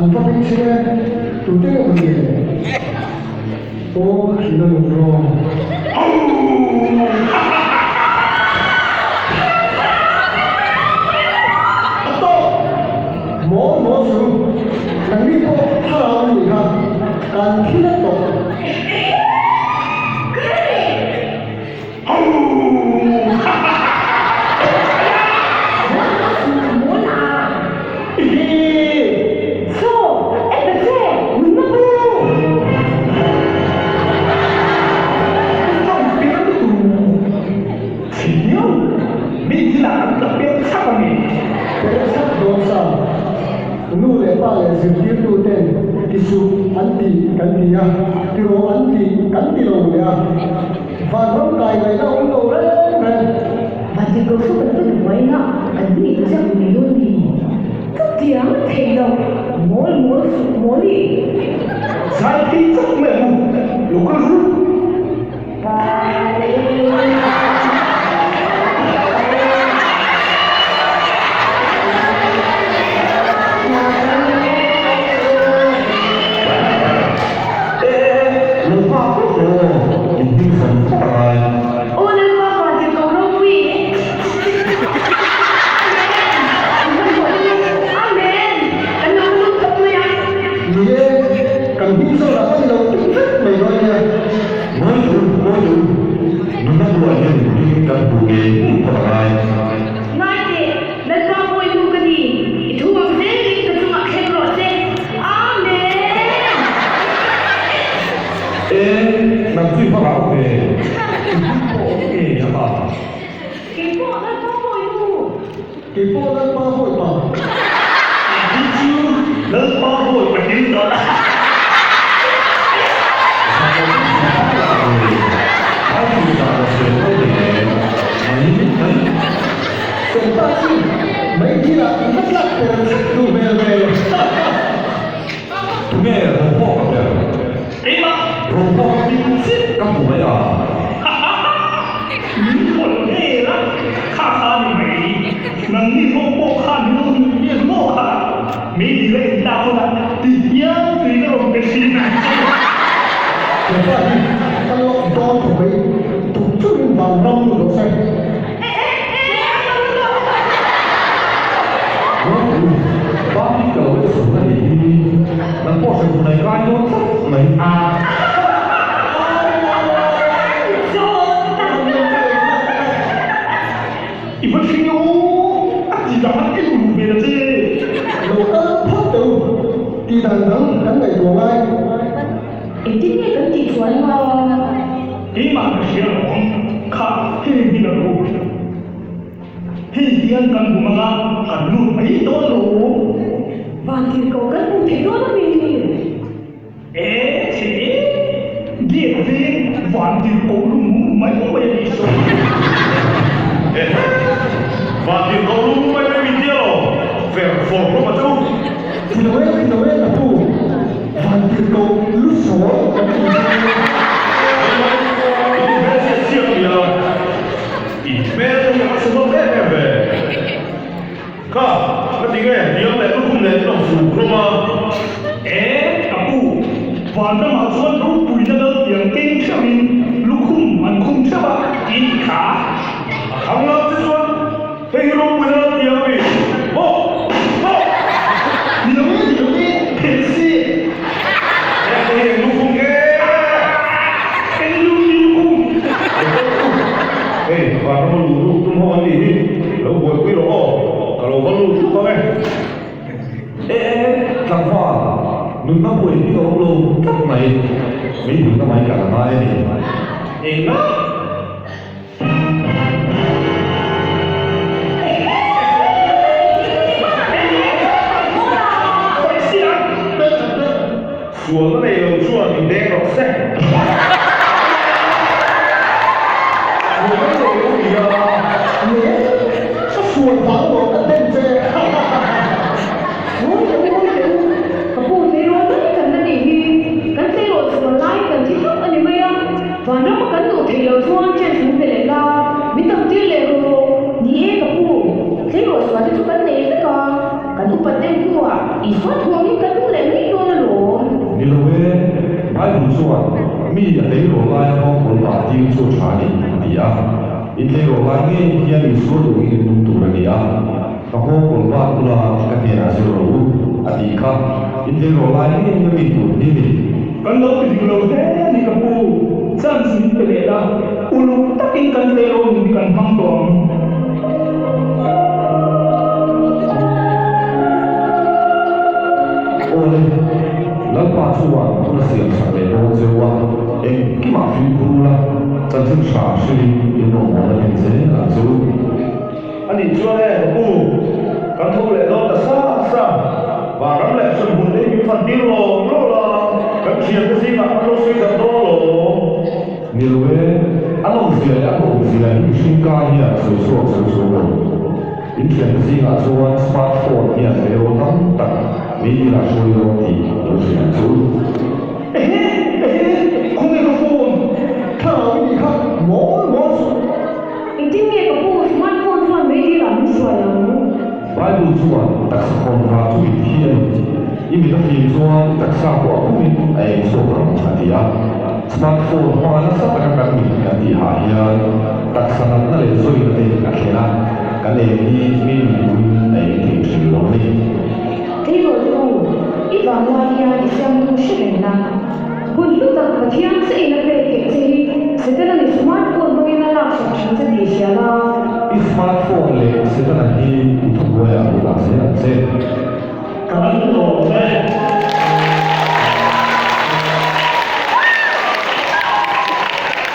안 퍼펙트네 또 때려보게 또 기다려보러 뭐 주 장비고 살아오니까 난 힘냈어 Sirtu ten isu anti kantia tiro anti kantilo ya vanong kai kai na ulo re Bạn chỉ có số bệnh tôi được mấy ngọ, anh nghĩ có chắc mình luôn thì cấp tiếng thành đồng mỗi đi sai khi chắc mẹ lúc đó Thế rồi xóa cho chú bánh này với con. Cả chú bánh này tua iswa thuang ka tu le ni to lo ni lo we ai bu chuan mi a le ro lai ho kon ba ti chu tha ni dia in le ro lai nge hian in su lu in tu ra ni a ka ho kon ba tu la ka te na se ro a ti kha in le ro lai nge ni mi tu ni ni kan lo ti lo te ni ka pu san si pe le da ulu takin kan le ro ni kan hang tong ôi lần qua chuan tu la siam sa le ro je wa em ki ma fi bu la chan chen sha shi in ro mo la chen se la chu ani chuan le pu kan thu le lo ta sa và ram le sun hun le mi fan ti lo la kan chiam ke si na lo si da do lo ni lo we ano si la ni shin ka ya so lo in chen si ga chuan smartphone ya le ro tam ta mi la so lo ti lo si na chu không nghe có phone ถ้าวิธีครับหมอสุด intin nge ka pu smartphone chuan me di lam swa ya Vai bu chuan tak sa kon va chu i hian i mi ta fi chuan tak sa ko ku mi ai so ram atia smartphone ho ana sa ta ka mi ka ti ha hian tak sa na na le so i te ka khela ka le ni mi mi ai ti chi lo ni thế rồi tu ít vào ngoài nhà thì xem tu sẽ đến na buồn lúc tập và thiang sẽ in về cái gì sẽ tên là smartphone bao nhiêu là sắp sửa sẽ đi xe la i smartphone le se ta na hi u thu wa ya la se na se กันโลแม่